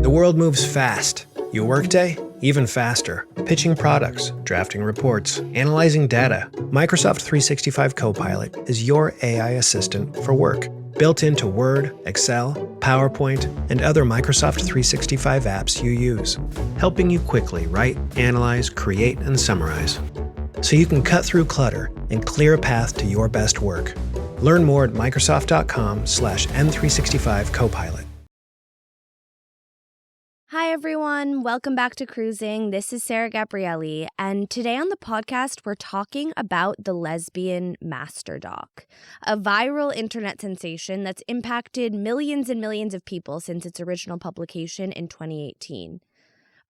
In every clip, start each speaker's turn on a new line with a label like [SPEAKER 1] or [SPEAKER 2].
[SPEAKER 1] The world moves fast. Your workday? Even faster. Pitching products, drafting reports, analyzing data. Microsoft 365 Copilot is your AI assistant for work. Built into Word, Excel, PowerPoint, and other Microsoft 365 apps you use. Helping you quickly write, analyze, create, and summarize. So you can cut through clutter and clear a path to your best work. Learn more at Microsoft.com/M365 Copilot.
[SPEAKER 2] Hi, everyone. Welcome back to Cruising. This is Sarah Gabrielli, and today on the podcast, we're talking about the Lesbian Master Doc, a viral internet sensation that's impacted millions and millions of people since its original publication in 2018.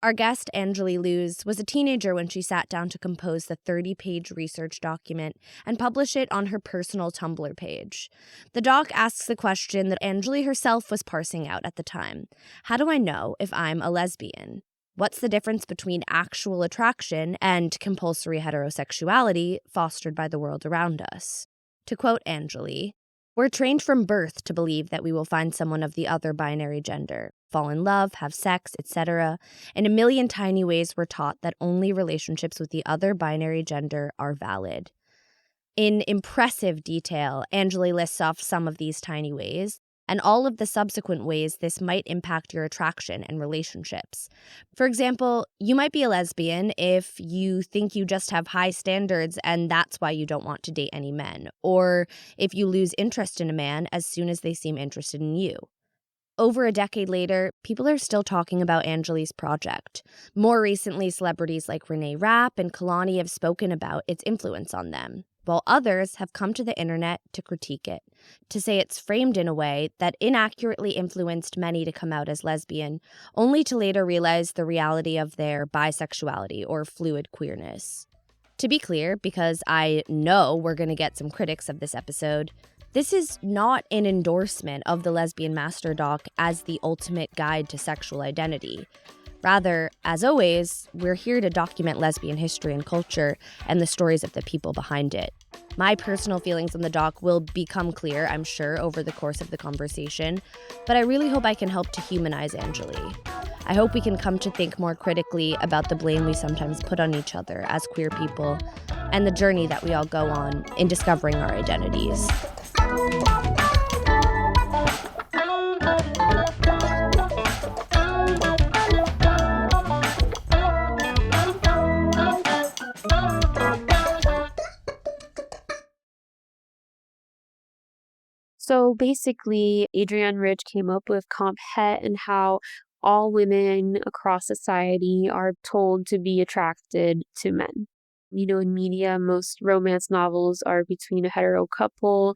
[SPEAKER 2] Our guest, Angeli Luz, was a teenager when she sat down to compose the 30-page research document and publish it on her personal Tumblr page. The doc asks the question that Angeli herself was parsing out at the time. How do I know if I'm a lesbian? What's the difference between actual attraction and compulsory heterosexuality fostered by the world around us? To quote Angeli, "We're trained from birth to believe that we will find someone of the other binary gender, fall in love, have sex, etc. In a million tiny ways, we're taught that only relationships with the other binary gender are valid." In impressive detail, Angeli lists off some of these tiny ways, and all of the subsequent ways this might impact your attraction and relationships. For example, you might be a lesbian if you think you just have high standards and that's why you don't want to date any men, or if you lose interest in a man as soon as they seem interested in you. Over a decade later, people are still talking about Angeli's project. More recently, celebrities like Reneé Rapp and Kehlani have spoken about its influence on them, while others have come to the internet to critique it, to say it's framed in a way that inaccurately influenced many to come out as lesbian, only to later realize the reality of their bisexuality or fluid queerness. To be clear, because I know we're going to get some critics of this episode, this is not an endorsement of the Lesbian Master Doc as the ultimate guide to sexual identity. Rather, as always, we're here to document lesbian history and culture and the stories of the people behind it. My personal feelings on the doc will become clear, I'm sure, over the course of the conversation, but I really hope I can help to humanize Angeli. I hope we can come to think more critically about the blame we sometimes put on each other as queer people and the journey that we all go on in discovering our identities.
[SPEAKER 3] So basically, Adrienne Rich came up with comphet and how all women across society are told to be attracted to men. In media, most romance novels are between a hetero couple.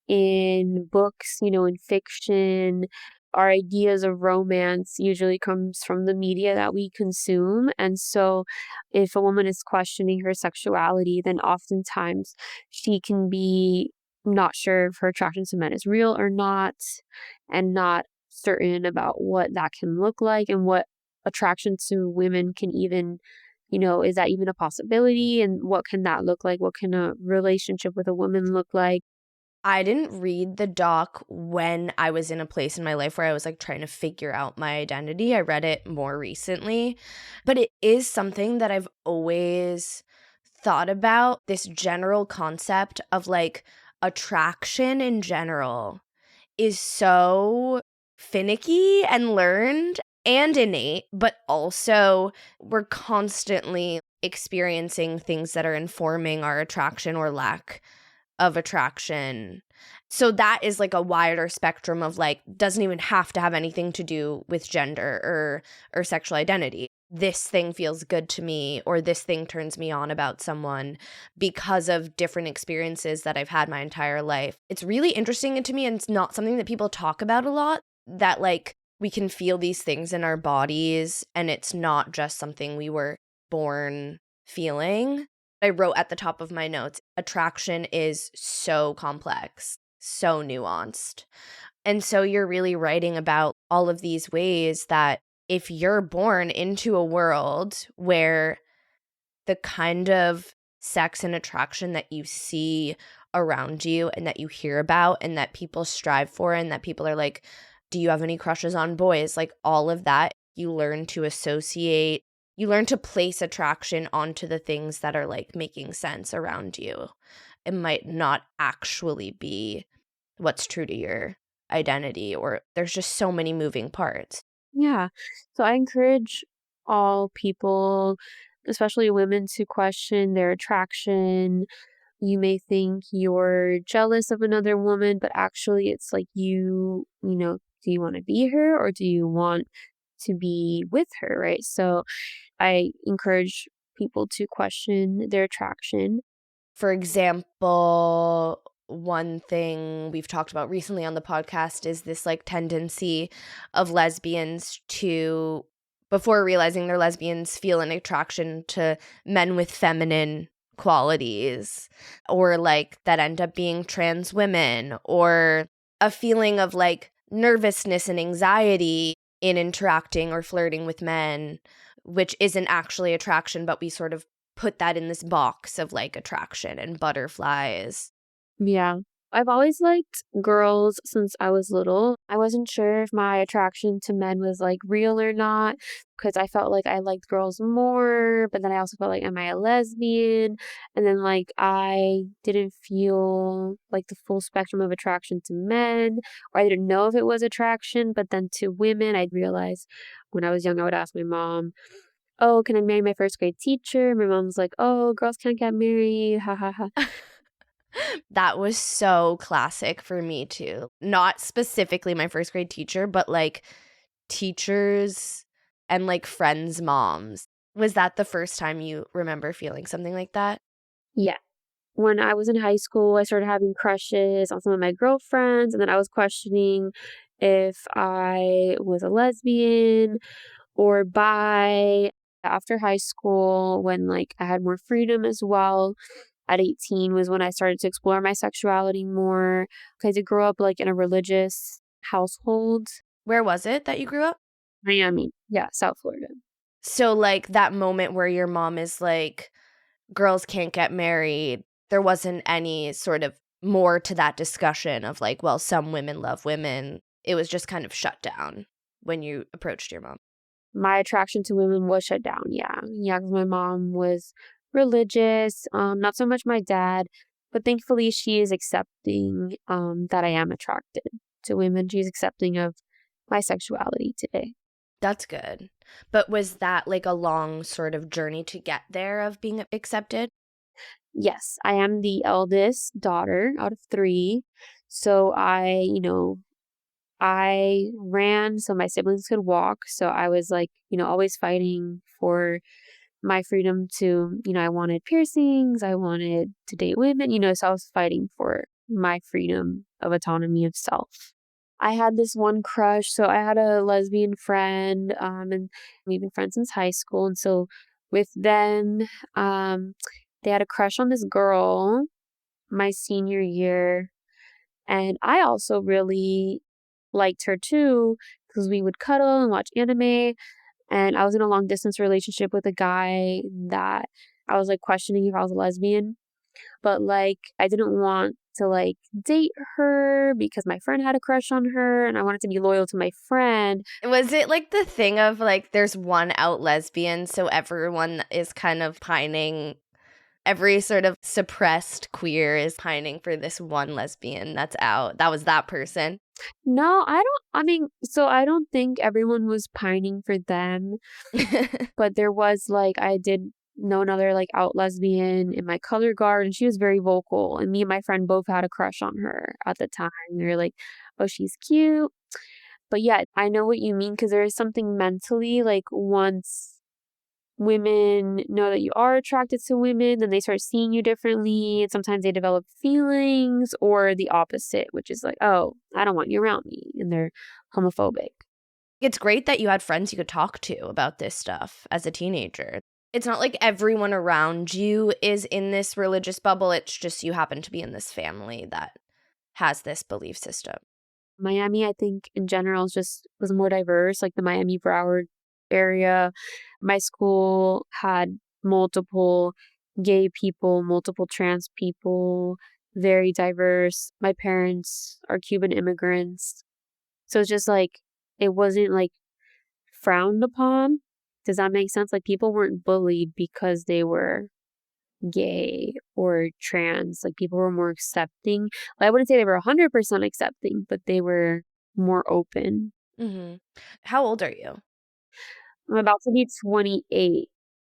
[SPEAKER 3] In books, in fiction, our ideas of romance usually comes from the media that we consume. And so if a woman is questioning her sexuality, then oftentimes she can be not sure if her attraction to men is real or not, and not certain about what that can look like and what attraction to women can even, is that even a possibility? And what can that look like? What can a relationship with a woman look like?
[SPEAKER 2] I didn't read the doc when I was in a place in my life where I was trying to figure out my identity. I read it more recently, but it is something that I've always thought about, this general concept of attraction in general is so finicky and learned and innate, but also we're constantly experiencing things that are informing our attraction or lack of attraction. So that is a wider spectrum of doesn't even have to have anything to do with gender or sexual identity. This thing feels good to me, or this thing turns me on about someone because of different experiences that I've had my entire life. It's really interesting to me, and it's not something that people talk about a lot, that we can feel these things in our bodies and it's not just something we were born feeling. I wrote at the top of my notes, attraction is so complex, so nuanced. And so you're really writing about all of these ways that if you're born into a world where the kind of sex and attraction that you see around you and that you hear about and that people strive for and that people are do you have any crushes on boys? All of that You learn to associate, you learn to place attraction onto the things that are like making sense around you. It might not actually be what's true to your identity, or there's just so many moving parts.
[SPEAKER 3] Yeah. So I encourage all people, especially women, to question their attraction. You may think you're jealous of another woman, but actually it's like do you want to be her or do you want to be with her, right? So I encourage people to question their attraction.
[SPEAKER 2] For example, one thing we've talked about recently on the podcast is this like tendency of lesbians to, before realizing they're lesbians, feel an attraction to men with feminine qualities, or like that end up being trans women, or a feeling of like nervousness and anxiety in interacting or flirting with men, which isn't actually attraction, but we sort of put that in this box of like attraction and butterflies.
[SPEAKER 3] Yeah. I've always liked girls since I was little. I wasn't sure if my attraction to men was like real or not because I felt like I liked girls more, but then I also felt like, am I a lesbian? And then like I didn't feel like the full spectrum of attraction to men, or I didn't know if it was attraction, but then to women, I'd realize when I was young, I would ask my mom, oh, can I marry my first grade teacher? My mom's like, oh, girls can't get married. Ha ha ha.
[SPEAKER 2] That was so classic for me too. Not specifically my first grade teacher, but like teachers and like friends' moms. Was that the first time you remember feeling something like that?
[SPEAKER 3] Yeah. When I was in high school, I started having crushes on some of my girlfriends, and then I was questioning if I was a lesbian or bi. After high school, when like I had more freedom as well, at 18 was when I started to explore my sexuality more. Because I grew up like in a religious household.
[SPEAKER 2] Where was it that you grew up?
[SPEAKER 3] Miami. Yeah, South Florida.
[SPEAKER 2] So like that moment where your mom is like, girls can't get married, there wasn't any sort of more to that discussion of like, well, some women love women. It was just kind of shut down when you approached your mom.
[SPEAKER 3] My attraction to women was shut down. Yeah. Yeah, because my mom was religious, not so much my dad, but thankfully she is accepting that I am attracted to women. She's accepting of my sexuality today.
[SPEAKER 2] That's good. But was that like a long sort of journey to get there of being accepted?
[SPEAKER 3] Yes, I am the eldest daughter out of three. So I ran so my siblings could walk. So I was like, always fighting for my freedom to, I wanted piercings, I wanted to date women, so I was fighting for my freedom of autonomy of self. I had this one crush. So I had a lesbian friend, and we've been friends since high school. And so with them, they had a crush on this girl my senior year. And I also really liked her too because we would cuddle and watch anime. And I was in a long distance relationship with a guy that I was like questioning if I was a lesbian. But like I didn't want to like date her because my friend had a crush on her and I wanted to be loyal to my friend.
[SPEAKER 2] Was it like the thing of like there's one out lesbian, so everyone is kind of pining, every sort of suppressed queer is pining for this one lesbian that's out? That was that person.
[SPEAKER 3] No, I don't think everyone was pining for them, but there was like, I did know another like out lesbian in my color guard and she was very vocal and me and my friend both had a crush on her at the time. We were like, oh, she's cute. But yeah, I know what you mean because there is something mentally like once women know that you are attracted to women, then they start seeing you differently. And sometimes they develop feelings or the opposite, which is like, oh, I don't want you around me. And they're homophobic.
[SPEAKER 2] It's great that you had friends you could talk to about this stuff as a teenager. It's not like everyone around you is in this religious bubble. It's just you happen to be in this family that has this belief system.
[SPEAKER 3] Miami, I think in general, was more diverse, like the Miami Broward area. My school had multiple gay people, multiple trans people, very diverse. My parents are Cuban immigrants. So it's just like, it wasn't like frowned upon. Does that make sense? Like, people weren't bullied because they were gay or trans. Like, people were more accepting. Like, I wouldn't say they were 100% accepting, but they were more open.
[SPEAKER 2] Mm-hmm. How old are you?
[SPEAKER 3] I'm about to be 28.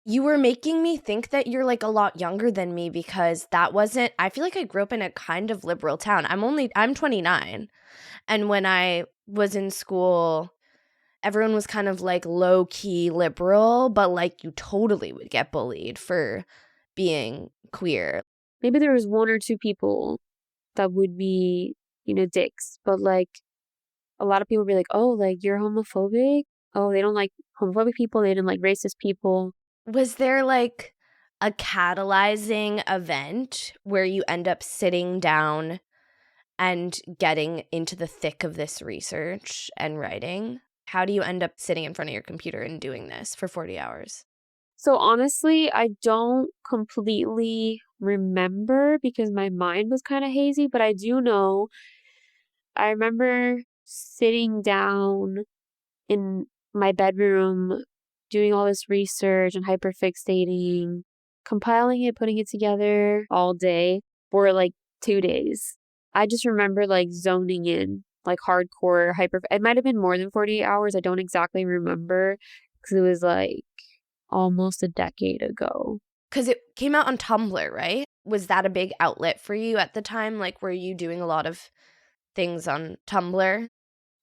[SPEAKER 2] You were making me think that you're like a lot younger than me because that wasn't, I feel like I grew up in a kind of liberal town. I'm 29. And when I was in school, everyone was kind of like low key liberal, but like you totally would get bullied for being queer.
[SPEAKER 3] Maybe there was one or two people that would be, dicks, but like a lot of people would be like, oh, like you're homophobic. Oh, they don't like homophobic people. They didn't like racist people.
[SPEAKER 2] Was there like a catalyzing event where you end up sitting down and getting into the thick of this research and writing? How do you end up sitting in front of your computer and doing this for 40 hours?
[SPEAKER 3] So honestly, I don't completely remember because my mind was kind of hazy, but I do know I remember sitting down in my bedroom doing all this research and hyperfixating, compiling it, putting it together all day for like 2 days. I just remember like zoning in, like hardcore it might have been more than 48 hours. I don't exactly remember because it was like almost a decade ago.
[SPEAKER 2] Because it came out on Tumblr, right? Was that a big outlet for you at the time? Like, were you doing a lot of things on Tumblr?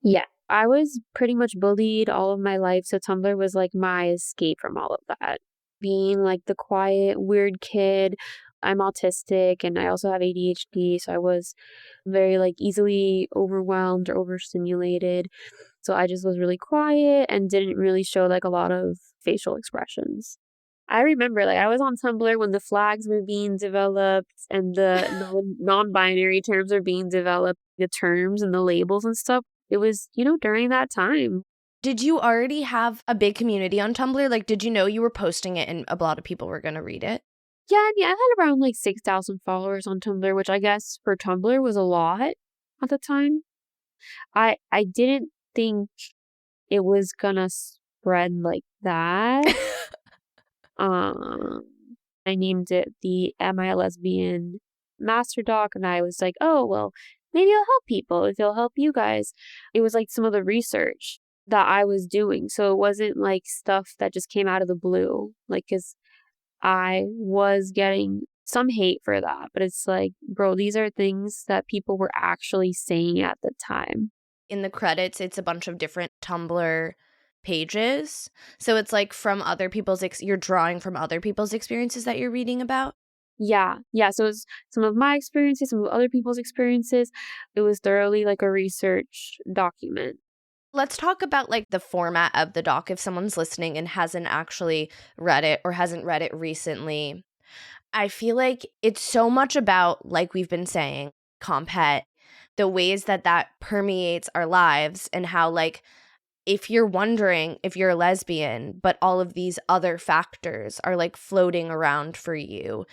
[SPEAKER 3] Yeah. I was pretty much bullied all of my life, so Tumblr was like my escape from all of that. Being like the quiet, weird kid. I'm autistic and I also have ADHD, so I was very like easily overwhelmed or overstimulated. So I just was really quiet and didn't really show like a lot of facial expressions. I remember like I was on Tumblr when the flags were being developed and the non-binary terms are being developed, the terms and the labels and stuff. It was, during that time.
[SPEAKER 2] Did you already have a big community on Tumblr? Like, did you know you were posting it and a lot of people were going to read it?
[SPEAKER 3] Yeah, I mean, I had around like 6,000 followers on Tumblr, which I guess for Tumblr was a lot at the time. I didn't think it was gonna spread like that. I named it the Am I a Lesbian Master Doc, and I was like, oh, well, maybe it'll help people if it'll help you guys. It was like some of the research that I was doing. So it wasn't like stuff that just came out of the blue. Like, because I was getting some hate for that. But it's like, bro, these are things that people were actually saying at the time.
[SPEAKER 2] In the credits, it's a bunch of different Tumblr pages. So it's like from other people's, you're drawing from other people's experiences that you're reading about?
[SPEAKER 3] Yeah. So it's some of my experiences, some of other people's experiences. It was thoroughly like a research document.
[SPEAKER 2] Let's talk about like the format of the doc if someone's listening and hasn't actually read it or hasn't read it recently. I feel like it's so much about, like we've been saying, comphet, the ways that permeates our lives and how like if you're wondering if you're a lesbian, but all of these other factors are like floating around for you,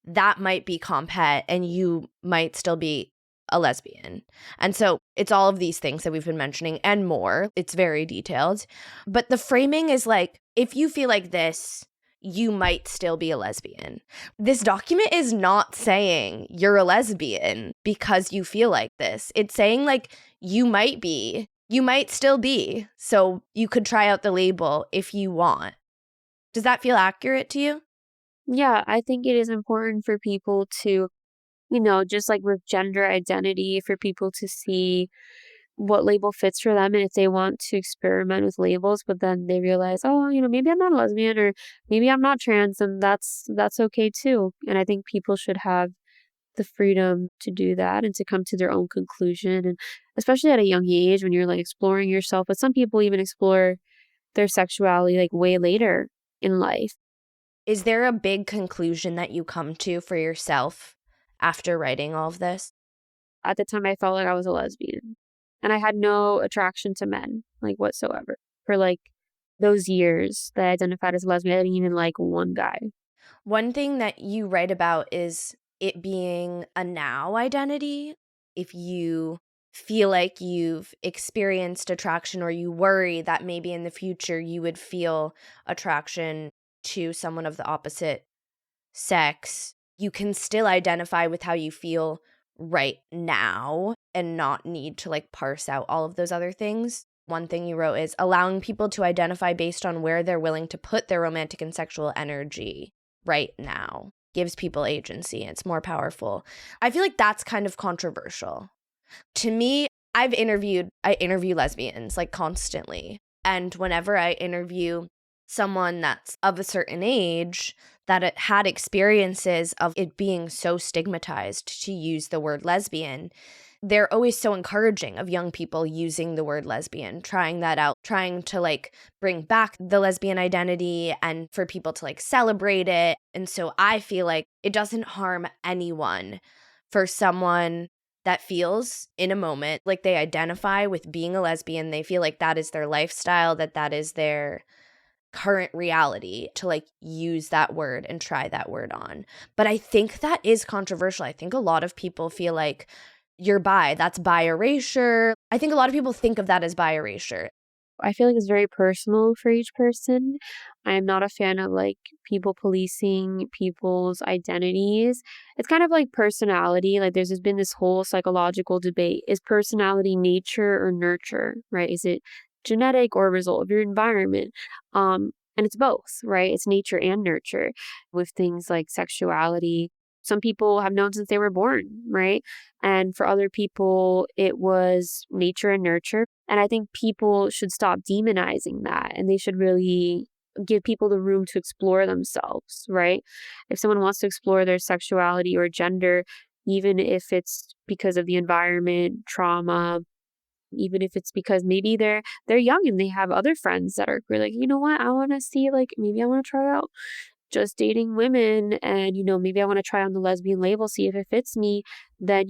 [SPEAKER 2] that might be comphet and you might still be a lesbian. And so it's all of these things that we've been mentioning and more. It's very detailed. But the framing is like, if you feel like this, you might still be a lesbian. This document is not saying you're a lesbian because you feel like this. It's saying like you might be, you might still be. So you could try out the label if you want. Does that feel accurate to you?
[SPEAKER 3] Yeah, I think it is important for people to, just like with gender identity, for people to see what label fits for them and if they want to experiment with labels, but then they realize, oh, maybe I'm not a lesbian or maybe I'm not trans, and that's okay too. And I think people should have the freedom to do that and to come to their own conclusion, and especially at a young age when you're like exploring yourself. But some people even explore their sexuality like way later in life.
[SPEAKER 2] Is there a big conclusion that you come to for yourself after writing all of this?
[SPEAKER 3] At the time, I felt like I was a lesbian and I had no attraction to men, like whatsoever. For like those years that I identified as lesbian, I didn't even like one guy.
[SPEAKER 2] One thing that you write about is it being a now identity. If you feel like you've experienced attraction, or you worry that maybe in the future you would feel attraction to someone of the opposite sex, you can still identify with how you feel right now and not need to like parse out all of those other things. One thing you wrote is allowing people to identify based on where they're willing to put their romantic and sexual energy right now gives people agency. It's more powerful. I feel like that's kind of controversial. To me, I interview lesbians like constantly. And whenever I interview someone that's of a certain age that it had experiences of it being so stigmatized to use the word lesbian, they're always so encouraging of young people using the word lesbian, trying that out, trying to like bring back the lesbian identity and for people to like celebrate it. And so I feel like it doesn't harm anyone for someone that feels in a moment like they identify with being a lesbian, they feel like that is their lifestyle, that is their current reality, to like use that word and try that word on. But I think that is controversial. I think a lot of people feel like you're bi, that's bi erasure. I think a lot of people think of that as bi erasure.
[SPEAKER 3] I feel like it's very personal for each person. I'm not a fan of like people policing people's identities. It's kind of like personality. Like there's just been this whole psychological debate. Is personality nature or nurture, right? Is it genetic or a result of your environment? And it's both, right? It's nature and nurture with things like sexuality. Some people have known since they were born, right? And for other people, it was nature and nurture. And I think people should stop demonizing that, and they should really give people the room to explore themselves, right? If someone wants to explore their sexuality or gender, even if it's because of the environment, trauma, even if it's because maybe they're young and they have other friends that are like, you know what, I want to see, like, maybe I want to try out just dating women, and maybe I want to try on the lesbian label, see if it fits me, then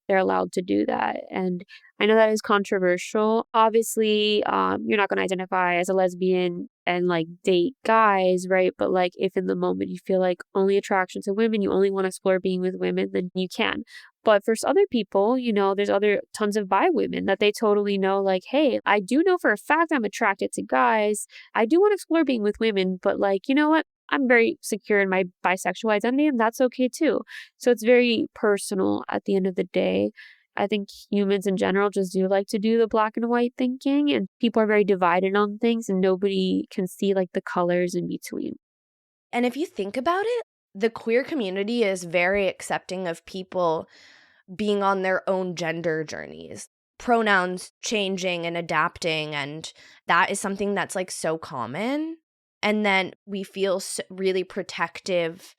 [SPEAKER 3] they're allowed to do that. And I know that is controversial. Obviously, you're not going to identify as a lesbian and like date guys, right? But like if in the moment you feel like only attraction to women, you only want to explore being with women, then you can. But for other people, there's other tons of bi women that they totally know, like, hey, I do know for a fact I'm attracted to guys. I do want to explore being with women, but like, you know what? I'm very secure in my bisexual identity, and that's okay too. So it's very personal at the end of the day. I think humans in general just do like to do the black and white thinking, and people are very divided on things, and nobody can see like the colors in between.
[SPEAKER 2] And if you think about it, the queer community is very accepting of people being on their own gender journeys, pronouns changing and adapting, and that is something that's like so common. And then we feel really protective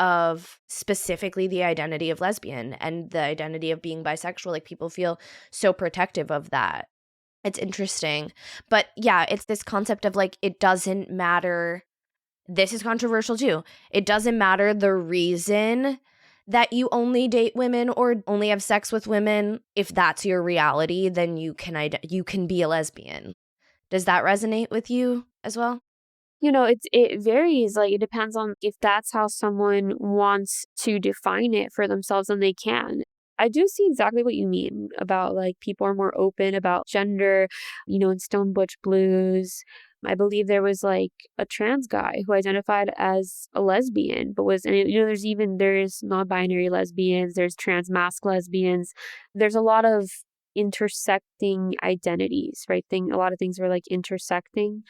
[SPEAKER 2] of specifically the identity of lesbian and the identity of being bisexual. Like people feel so protective of that. It's interesting. But yeah, it's this concept of like, it doesn't matter. This is controversial too. It doesn't matter the reason that you only date women or only have sex with women. If that's your reality, then you can be a lesbian. Does that resonate with you as well?
[SPEAKER 3] It varies. Like, it depends on if that's how someone wants to define it for themselves, then they can. I do see exactly what you mean about like people are more open about gender, in Stone Butch Blues. I believe there was like a trans guy who identified as a lesbian, but there's non-binary lesbians, there's trans masc lesbians. There's a lot of intersecting identities, right? A lot of things are like intersecting.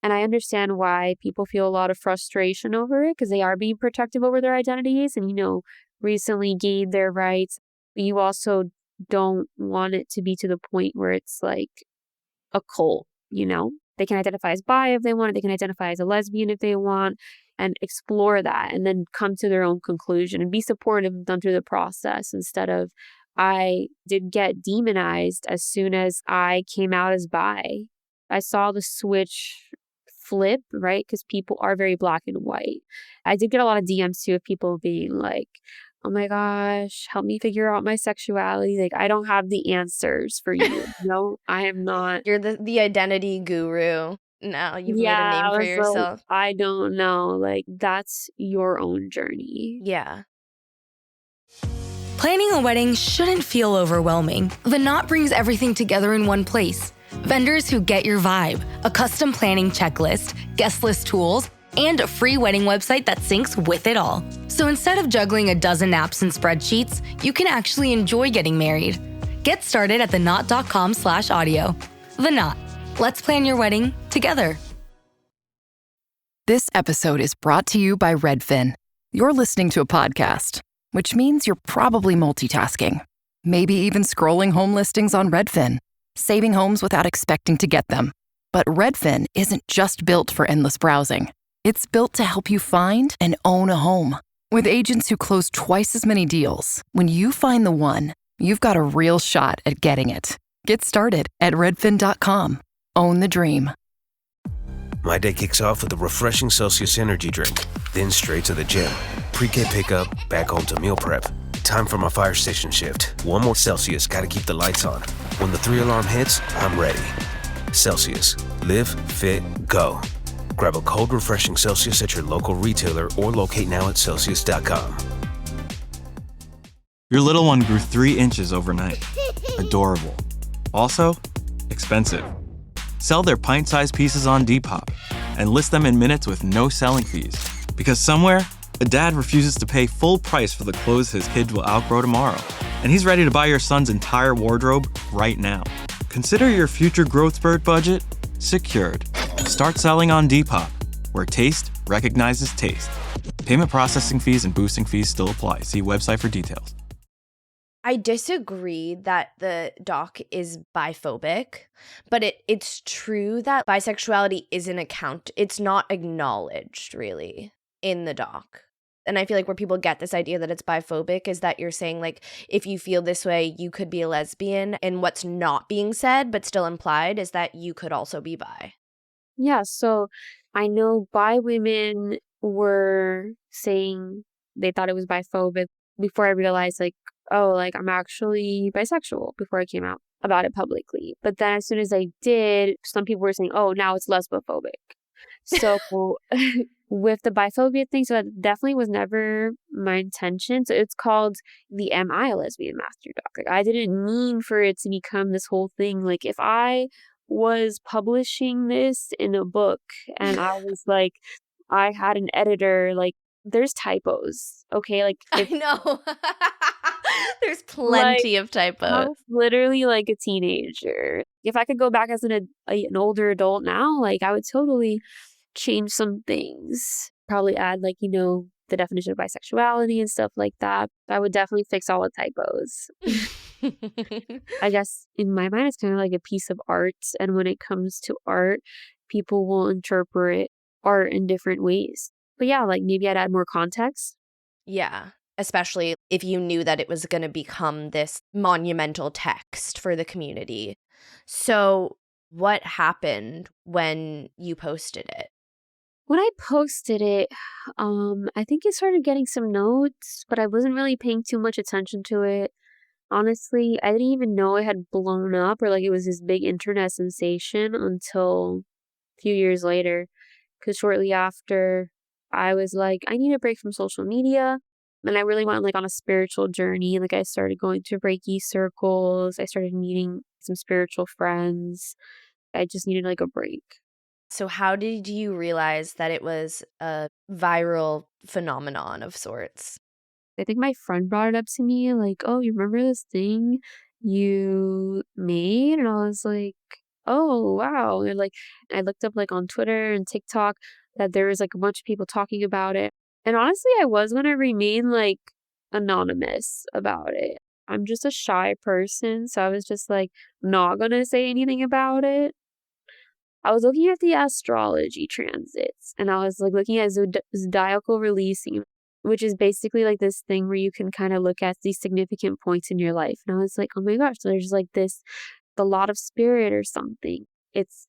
[SPEAKER 3] And I understand why people feel a lot of frustration over it, because they are being protective over their identities and, recently gained their rights. But you also don't want it to be to the point where it's like a cult, They can identify as bi if they want, they can identify as a lesbian if they want, and explore that and then come to their own conclusion and be supportive of them through the process, instead of, I did get demonized as soon as I came out as bi. I saw the switch flip, right? Because people are very black and white. I did get a lot of DMs too of people being like, oh my gosh, help me figure out my sexuality. Like, I don't have the answers for you. No, I am not.
[SPEAKER 2] You're the identity guru. Now you've made a name for yourself.
[SPEAKER 3] I don't know. Like, that's your own journey.
[SPEAKER 2] Yeah.
[SPEAKER 4] Planning a wedding shouldn't feel overwhelming. The Knot brings everything together in one place. Vendors who get your vibe, a custom planning checklist, guest list tools, and a free wedding website that syncs with it all. So instead of juggling a dozen apps and spreadsheets, you can actually enjoy getting married. Get started at theknot.com/audio. The Knot. Let's plan your wedding together.
[SPEAKER 5] This episode is brought to you by Redfin. You're listening to a podcast, which means you're probably multitasking. Maybe even scrolling home listings on Redfin, saving homes without expecting to get them. But Redfin isn't just built for endless browsing. It's built to help you find and own a home. With agents who close twice as many deals, when you find the one, you've got a real shot at getting it. Get started at redfin.com. Own the dream.
[SPEAKER 6] My day kicks off with a refreshing Celsius energy drink, then straight to the gym. Pre-K pickup, back home to meal prep. Time for my fire station shift. One more Celsius, gotta keep the lights on. When the 3-alarm hits, I'm ready. Celsius. Live, fit, go. Grab a cold, refreshing Celsius at your local retailer or locate now at Celsius.com.
[SPEAKER 7] Your little one grew 3 inches overnight. Adorable. Also, expensive. Sell their pint-sized pieces on Depop and list them in minutes with no selling fees. Because somewhere, a dad refuses to pay full price for the clothes his kids will outgrow tomorrow. And he's ready to buy your son's entire wardrobe right now. Consider your future growth spurt budget secured. Start selling on Depop, where taste recognizes taste. Payment processing fees and boosting fees still apply. See website for details.
[SPEAKER 2] I disagree that the doc is biphobic, but it's true that bisexuality it's not acknowledged really in the doc. And I feel like where people get this idea that it's biphobic is that you're saying, like, if you feel this way, you could be a lesbian. And what's not being said, but still implied, is that you could also be bi.
[SPEAKER 3] Yeah, so I know bi women were saying they thought it was biphobic before I realized, like, oh, like, I'm actually bisexual before I came out about it publicly. But then as soon as I did, some people were saying, oh, now it's lesbophobic. So with the biphobia thing, so that definitely was never my intention. So it's called the Am I a Lesbian Master Doc. Like, I didn't mean for it to become this whole thing. Like, if I was publishing this in a book and I was like, I had an editor, like, there's typos, okay? Like,
[SPEAKER 2] I know. There's plenty of typos.
[SPEAKER 3] I was literally like a teenager. If I could go back as an older adult now, like, I would totally change some things. Probably add, like, the definition of bisexuality and stuff like that. I would definitely fix all the typos. I guess in my mind, it's kind of like a piece of art. And when it comes to art, people will interpret art in different ways. But yeah, like, maybe I'd add more context.
[SPEAKER 2] Yeah, especially if you knew that it was going to become this monumental text for the community. So what happened when you posted it?
[SPEAKER 3] When I posted it, I think it started getting some notes, but I wasn't really paying too much attention to it. Honestly, I didn't even know it had blown up or like it was this big internet sensation until a few years later. Because shortly after, I was like, I need a break from social media. And I really went like on a spiritual journey. Like, I started going to Reiki circles. I started meeting some spiritual friends. I just needed like a break.
[SPEAKER 2] So how did you realize that it was a viral phenomenon of sorts?
[SPEAKER 3] I think my friend brought it up to me, like, oh, you remember this thing you made? And I was like, oh, wow. And like, I looked up like on Twitter and TikTok that there was like a bunch of people talking about it. And honestly, I was going to remain like anonymous about it. I'm just a shy person. So I was just like not going to say anything about it. I was looking at the astrology transits and I was like looking at zodiacal releasing, which is basically like this thing where you can kind of look at these significant points in your life. And I was like, oh my gosh, there's like the lot of spirit or something. It's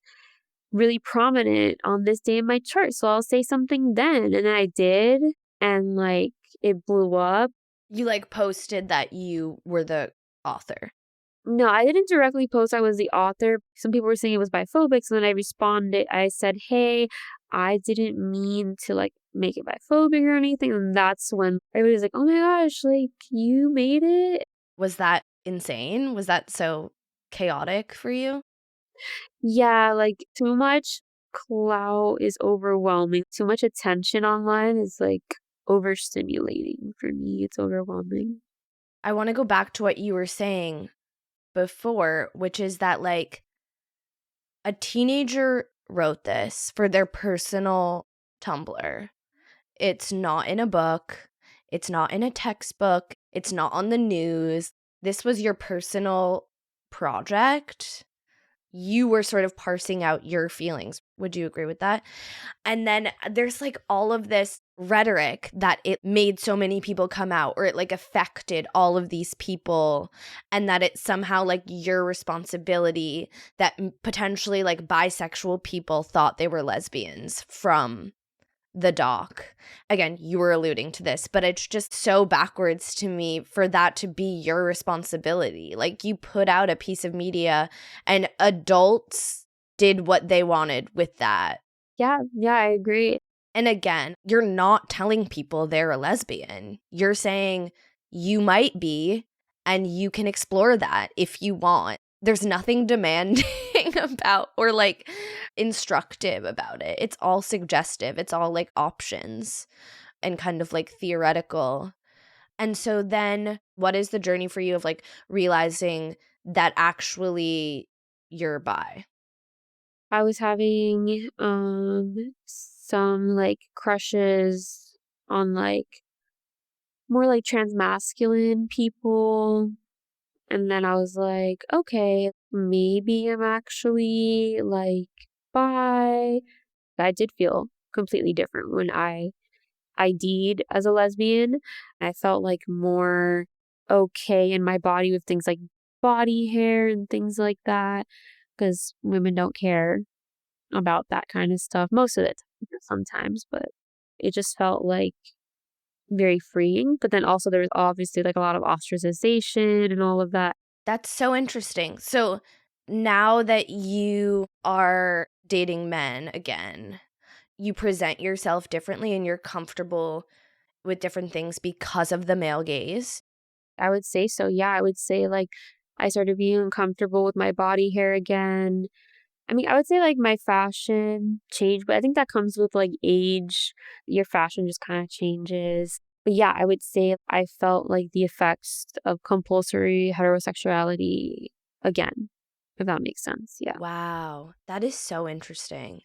[SPEAKER 3] really prominent on this day in my chart. So I'll say something then. And then I did. And like it blew up.
[SPEAKER 2] You like posted that you were the author.
[SPEAKER 3] No, I didn't directly post I was the author. Some people were saying it was biphobic. So then I responded. I said, hey, I didn't mean to like make it biphobic or anything. And that's when everybody's like, oh my gosh, like you made it.
[SPEAKER 2] Was that insane? Was that so chaotic for you?
[SPEAKER 3] Yeah, like too much clout is overwhelming. Too much attention online is like overstimulating for me. It's overwhelming.
[SPEAKER 2] I want to go back to what you were saying before, which is that like a teenager wrote this for their personal Tumblr. It's not in a book. It's not in a textbook. It's not on the news. This was your personal project. You were sort of parsing out your feelings. Would you agree with that? And then there's like all of this rhetoric that it made so many people come out, or it like affected all of these people, and that it's somehow like your responsibility that potentially like bisexual people thought they were lesbians from the doc. Again, you were alluding to this, but it's just so backwards to me for that to be your responsibility. Like you put out a piece of media and adults did what they wanted with that.
[SPEAKER 3] Yeah, I agree.
[SPEAKER 2] And again, you're not telling people they're a lesbian. You're saying you might be, and you can explore that if you want. There's nothing demanding about or like instructive about it. It's all suggestive. It's all like options and kind of like theoretical. And so then what is the journey for you of like realizing that actually you're bi?
[SPEAKER 3] I was having some like crushes on like more like transmasculine people. And then I was like, okay, maybe I'm actually like bi. I did feel completely different when I ID'd as a lesbian. I felt like more okay in my body with things like body hair and things like that, because women don't care about that kind of stuff most of the time, sometimes, but it just felt like very freeing. But then also there was obviously like a lot of ostracization and all of that.
[SPEAKER 2] That's so interesting. So now that you are dating men again, you present yourself differently and you're comfortable with different things because of the male gaze.
[SPEAKER 3] I would say so. Yeah, I would say like I started being uncomfortable with my body hair again. I mean, I would say like my fashion changed, but I think that comes with like age. Your fashion just kind of changes. But yeah, I would say I felt like the effects of compulsory heterosexuality again, if that makes sense. Yeah.
[SPEAKER 2] Wow, that is so interesting.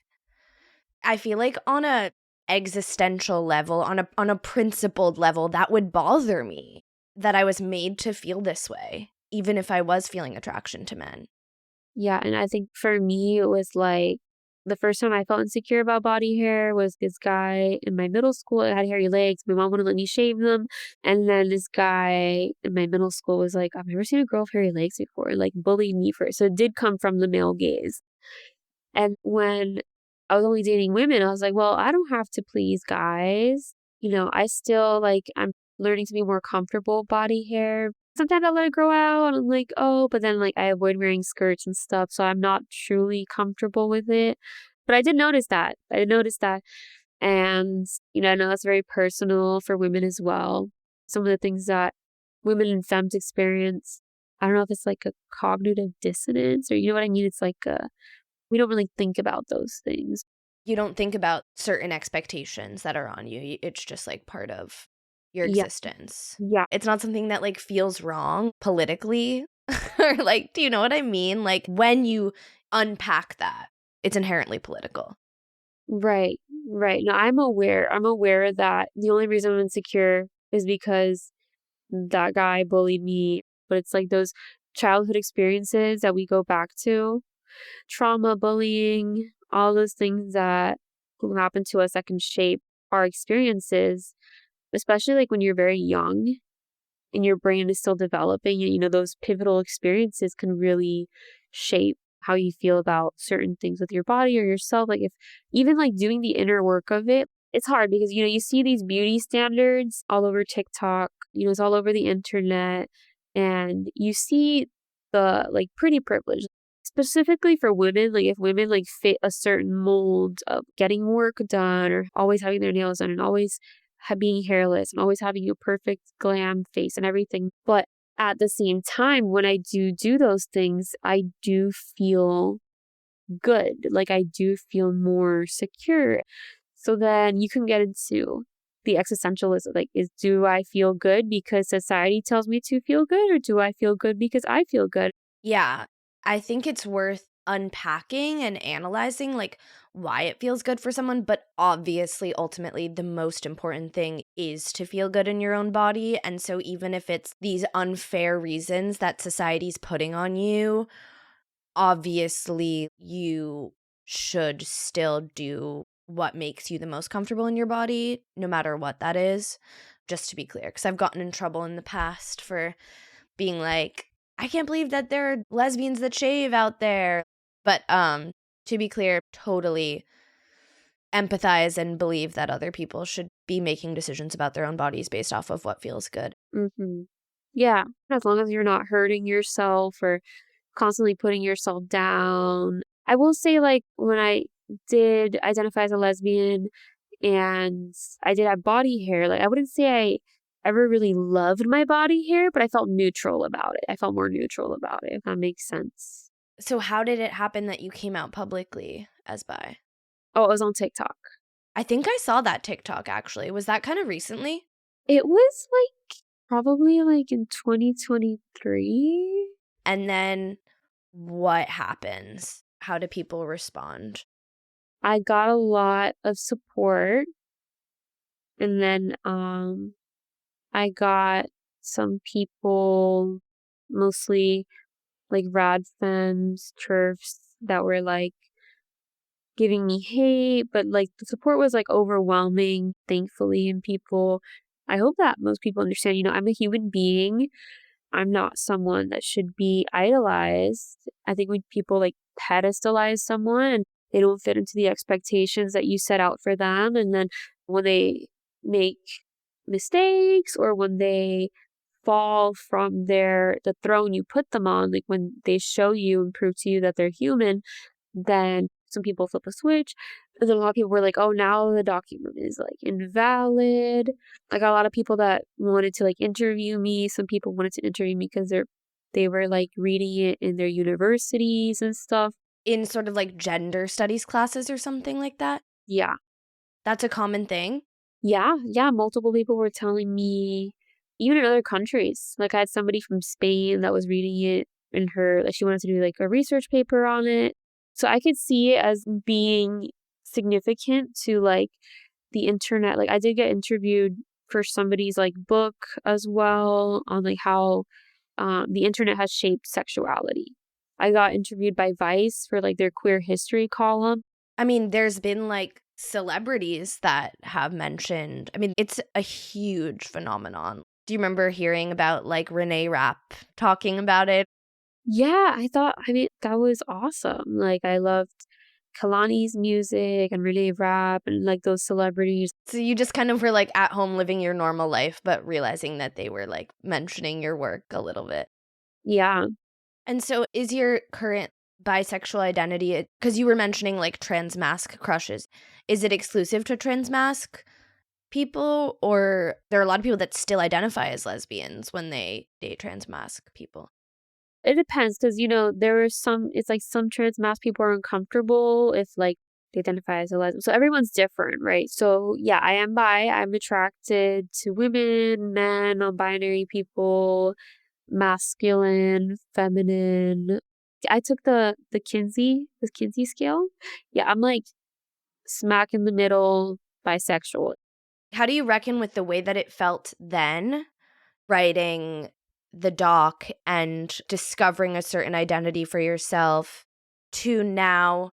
[SPEAKER 2] I feel like on a existential level, on a principled level, that would bother me that I was made to feel this way, even if I was feeling attraction to men.
[SPEAKER 3] Yeah, and I think for me, it was like the first time I felt insecure about body hair was this guy in my middle school. I had hairy legs. My mom wouldn't let me shave them. And then this guy in my middle school was like, I've never seen a girl with hairy legs before, and like bullied me for it. So it did come from the male gaze. And when I was only dating women, I was like, well, I don't have to please guys. You know, I still like, I'm learning to be more comfortable with body hair. Sometimes I let it grow out and I'm like, oh, but then like I avoid wearing skirts and stuff. So I'm not truly comfortable with it. But I did notice that. And, you know, I know that's very personal for women as well. Some of the things that women in femmes experience, I don't know if it's like a cognitive dissonance or you know what I mean? It's like we don't really think about those things.
[SPEAKER 2] You don't think about certain expectations that are on you. It's just like part of your existence.
[SPEAKER 3] Yeah.
[SPEAKER 2] It's not something that like feels wrong politically or like, do you know what I mean? Like when you unpack that, it's inherently political.
[SPEAKER 3] Right. No, I'm aware that the only reason I'm insecure is because that guy bullied me. But it's like those childhood experiences that we go back to, trauma, bullying, all those things that can happen to us that can shape our experiences, especially like when you're very young and your brain is still developing. You know, those pivotal experiences can really shape how you feel about certain things with your body or yourself. Like if even like doing the inner work of it, it's hard because, you know, you see these beauty standards all over TikTok, you know, it's all over the internet, and you see the like pretty privilege, specifically for women, like if women like fit a certain mold of getting work done or always having their nails done and always being hairless and always having a perfect glam face and everything. But at the same time, when I do those things, I do feel good. Like I do feel more secure. So then you can get into the existentialism. Like, do I feel good because society tells me to feel good, or do I feel good because I feel good?
[SPEAKER 2] Yeah, I think it's worth unpacking and analyzing like why it feels good for someone, but obviously ultimately the most important thing is to feel good in your own body. And so even if it's these unfair reasons that society's putting on you, obviously you should still do what makes you the most comfortable in your body, no matter what that is. Just to be clear, because I've gotten in trouble in the past for being like, I can't believe that there are lesbians that shave out there. But to be clear, totally empathize and believe that other people should be making decisions about their own bodies based off of what feels good.
[SPEAKER 3] Mm-hmm. Yeah, as long as you're not hurting yourself or constantly putting yourself down. I will say, like, when I did identify as a lesbian and I did have body hair, like, I wouldn't say I ever really loved my body hair, but I felt neutral about it. I felt more neutral about it, if that makes sense.
[SPEAKER 2] So how did it happen that you came out publicly as bi?
[SPEAKER 3] Oh, it was on TikTok.
[SPEAKER 2] I think I saw that TikTok, actually. Was that kind of recently?
[SPEAKER 3] It was like probably like in 2023.
[SPEAKER 2] And then what happens? How do people respond?
[SPEAKER 3] I got a lot of support, and then I got some people, mostly like rad femmes, turfs, that were like giving me hate, but like the support was like overwhelming, thankfully. And people, I hope that most people understand, I'm a human being. I'm not someone that should be idolized. I think when people like pedestalize someone, they don't fit into the expectations that you set out for them. And then when they make mistakes or when they fall from the throne you put them on, like when they show you and prove to you that they're human, then some people flip a switch. And then a lot of people were like, oh, now the document is like invalid. I got a lot of people that wanted to like interview me. Some people wanted to interview me because they were like reading it in their universities and stuff.
[SPEAKER 2] In sort of like gender studies classes or something like that?
[SPEAKER 3] Yeah.
[SPEAKER 2] That's a common thing?
[SPEAKER 3] Yeah. Multiple people were telling me, even in other countries. Like I had somebody from Spain that was reading it in like she wanted to do like a research paper on it. So I could see it as being significant to like the internet. Like I did get interviewed for somebody's like book as well on like how the internet has shaped sexuality. I got interviewed by Vice for like their queer history column.
[SPEAKER 2] I mean, there's been like celebrities that have mentioned, I mean, it's a huge phenomenon. Do you remember hearing about like Reneé Rapp talking about it?
[SPEAKER 3] Yeah, I mean, that was awesome. Like I loved Kehlani's music and Reneé Rapp and like those celebrities.
[SPEAKER 2] So you just kind of were like at home living your normal life, but realizing that they were like mentioning your work a little bit.
[SPEAKER 3] Yeah.
[SPEAKER 2] And so is your current bisexual identity, because you were mentioning like trans masc crushes, is it exclusive to trans masc people, or there are a lot of people that still identify as lesbians when they date trans masc people?
[SPEAKER 3] It depends because, there are it's like some trans masc people are uncomfortable if like they identify as a lesbian. So everyone's different, right? So yeah, I am bi. I'm attracted to women, men, non-binary people, masculine, feminine. I took the Kinsey scale. Yeah, I'm like smack in the middle, bisexual.
[SPEAKER 2] How do you reckon with the way that it felt then, writing the doc and discovering a certain identity for yourself, to now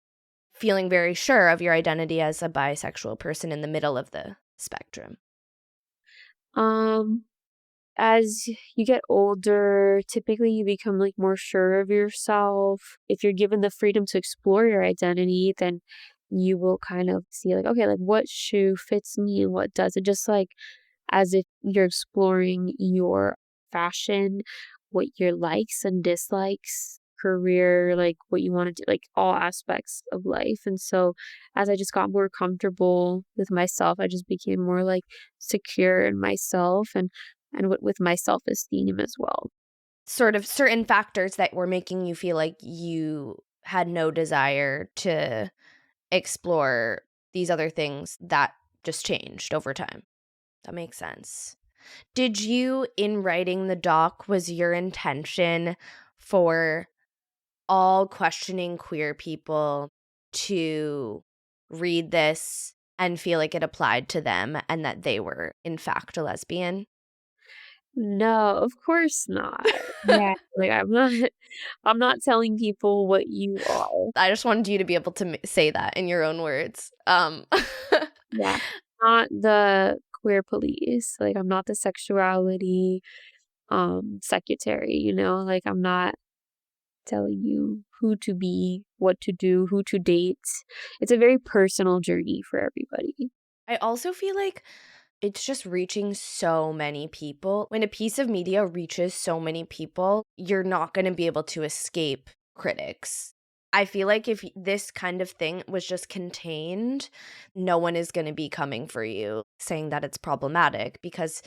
[SPEAKER 2] feeling very sure of your identity as a bisexual person in the middle of the spectrum?
[SPEAKER 3] As you get older, typically you become like more sure of yourself. If you're given the freedom to explore your identity, then you will kind of see like, okay, like what shoe fits me and what doesn't. Just like as if you're exploring your fashion, what your likes and dislikes career, like what you want to do, like all aspects of life. And so as I just got more comfortable with myself, I just became more like secure in myself and with my self-esteem as well.
[SPEAKER 2] Sort of certain factors that were making you feel like you had no desire to explore these other things that just changed over time. That makes sense. Did you, in writing the doc, was your intention for all questioning queer people to read this and feel like it applied to them and that they were, in fact, a lesbian?
[SPEAKER 3] No, of course not. Yeah, like I'm not telling people what you are.
[SPEAKER 2] I just wanted you to be able to say that in your own words.
[SPEAKER 3] Yeah. Not the queer police. Like I'm not the sexuality secretary, you know? Like I'm not telling you who to be, what to do, who to date. It's a very personal journey for everybody.
[SPEAKER 2] I also feel like it's just reaching so many people. When a piece of media reaches so many people, you're not going to be able to escape critics. I feel like if this kind of thing was just contained, no one is going to be coming for you saying that it's problematic, because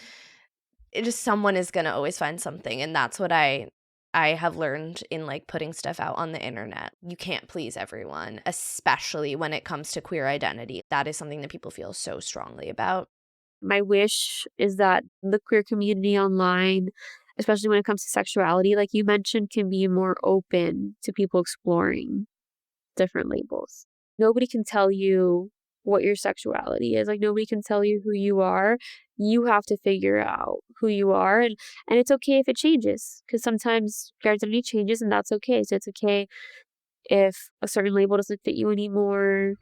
[SPEAKER 2] someone is going to always find something. And that's what I have learned in like putting stuff out on the internet. You can't please everyone, especially when it comes to queer identity. That is something that people feel so strongly about.
[SPEAKER 3] My wish is that the queer community online, especially when it comes to sexuality, like you mentioned, can be more open to people exploring different labels. Nobody can tell you what your sexuality is. Like nobody can tell you who you are. You have to figure out who you are, and it's okay if it changes, because sometimes your identity changes and that's okay. So it's okay if a certain label doesn't fit you anymore.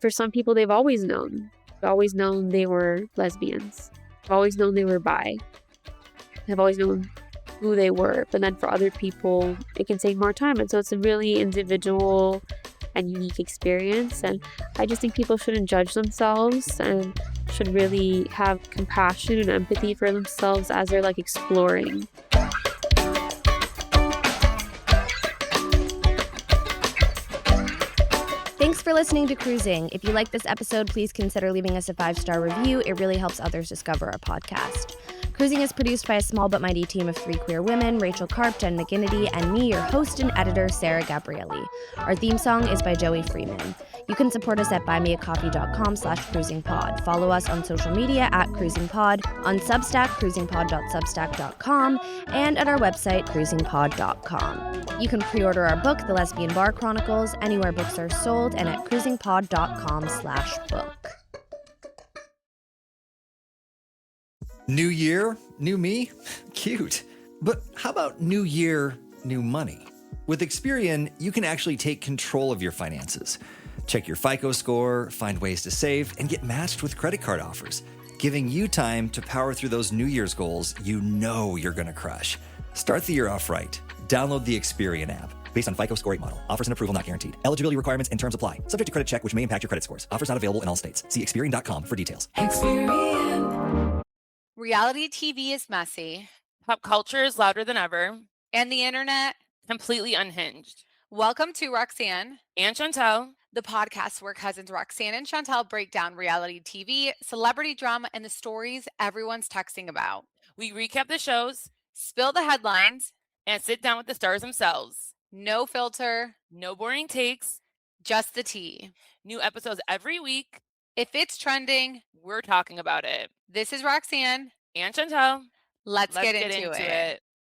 [SPEAKER 3] For some people, they've always known. They've always known they were lesbians. They've always known they were bi. They've always known who they were. But then for other people, it can take more time. And so it's a really individual and unique experience. And I just think people shouldn't judge themselves and should really have compassion and empathy for themselves as they're like exploring.
[SPEAKER 2] Thanks for listening to Cruising. If you like this episode, please consider leaving us a 5-star review. It really helps others discover our podcast. Cruising is produced by a small but mighty team of 3 queer women, Rachel Karp, Jen McGinnity, and me, your host and editor, Sarah Gabrielli. Our theme song is by Joey Freeman. You can support us at buymeacoffee.com/cruisingpod. Follow us on social media at cruisingpod, on Substack, cruisingpod.substack.com, and at our website, cruisingpod.com. You can pre-order our book, The Lesbian Bar Chronicles, anywhere books are sold, and at cruisingpod.com/book.
[SPEAKER 8] New year, new me? Cute. But how about new year, new money? With Experian, you can actually take control of your finances. Check your FICO score, find ways to save, and get matched with credit card offers, giving you time to power through those New Year's goals you know you're going to crush. Start the year off right. Download the Experian app. Based on FICO score rate model. Offers and approval not guaranteed. Eligibility requirements and terms apply. Subject to credit check, which may impact your credit scores. Offers not available in all states. See Experian.com for details.
[SPEAKER 9] Experian. Reality TV is messy. Pop culture is louder than ever. And the internet, completely unhinged. Welcome to Roxanne and Chantel, the podcast where cousins Roxanne and Chantel break down reality TV, celebrity drama, and the stories everyone's texting about. We recap the shows, spill the headlines, and sit down with the stars themselves. No filter, no boring takes, just the tea. New episodes every week. If it's trending, we're talking about it. This is Roxanne and Chantel. Let's get into it.